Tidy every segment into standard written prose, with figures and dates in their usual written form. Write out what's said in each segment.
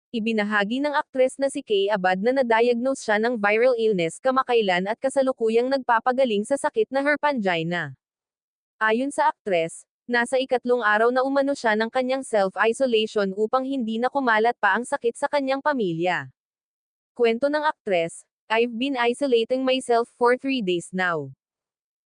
Ibinahagi ng aktres na si Kay Abad na na-diagnose siya ng viral illness kamakailan at kasalukuyang nagpapagaling sa sakit na herpangina. Ayon sa aktres, nasa ikatlong araw na umano siya ng kanyang self-isolation upang hindi na kumalat pa ang sakit sa kanyang pamilya. Kwento ng aktres, "I've been isolating myself for 3 days now.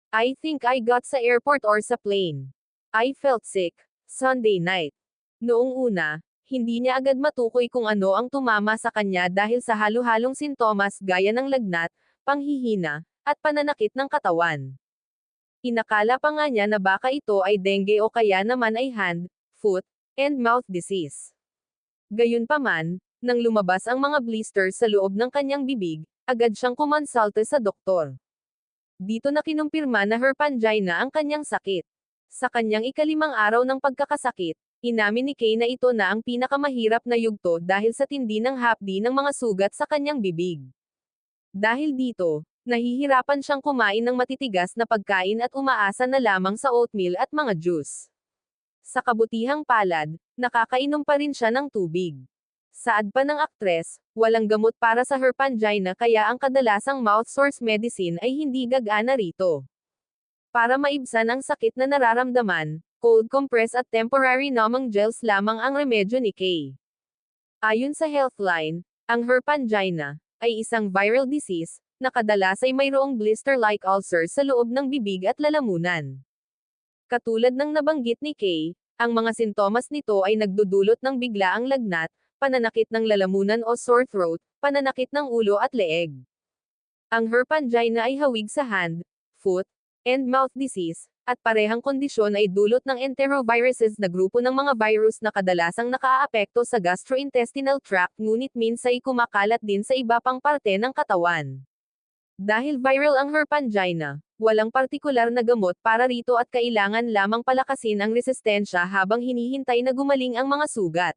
I think I got sa airport or sa plane. I felt sick Sunday night." Noong una, hindi niya agad matukoy kung ano ang tumama sa kanya dahil sa halo-halong sintomas gaya ng lagnat, panghihina, at pananakit ng katawan. Inakala pa nga niya na baka ito ay dengue o kaya naman ay hand, foot, and mouth disease. Gayunpaman, nang lumabas ang mga blisters sa loob ng kanyang bibig, agad siyang kumonsulta sa doktor. Dito na kinumpirma na herpangina ang kanyang sakit. Sa kanyang ikalimang araw ng pagkakasakit, inamin ni Kay na ito na ang pinakamahirap na yugto dahil sa tindi ng hapdi ng mga sugat sa kanyang bibig. Dahil dito, nahihirapan siyang kumain ng matitigas na pagkain at umaasa na lamang sa oatmeal at mga juice. Sa kabutihang palad, nakakainom pa rin siya ng tubig. Saad pa ng aktres, walang gamot para sa herpangina kaya ang kadalasang mouth source medicine ay hindi gagana rito. Para maibsan ang sakit na nararamdaman, cold compress at temporary numbing gels lamang ang remedyo ni Kay. Ayon sa Healthline, ang herpangina ay isang viral disease na kadalas ay mayroong blister-like ulcer sa loob ng bibig at lalamunan. Katulad ng nabanggit ni Kay, ang mga sintomas nito ay nagdudulot ng biglaang lagnat, pananakit ng lalamunan o sore throat, pananakit ng ulo at leeg. Ang herpangina ay hawig sa hand, foot, and mouth disease, at parehang kondisyon ay dulot ng enteroviruses na grupo ng mga virus na kadalasang nakaaapekto sa gastrointestinal tract ngunit minsay kumakalat din sa iba pang parte ng katawan. Dahil viral ang herpangina, walang partikular na gamot para rito at kailangan lamang palakasin ang resistensya habang hinihintay na gumaling ang mga sugat.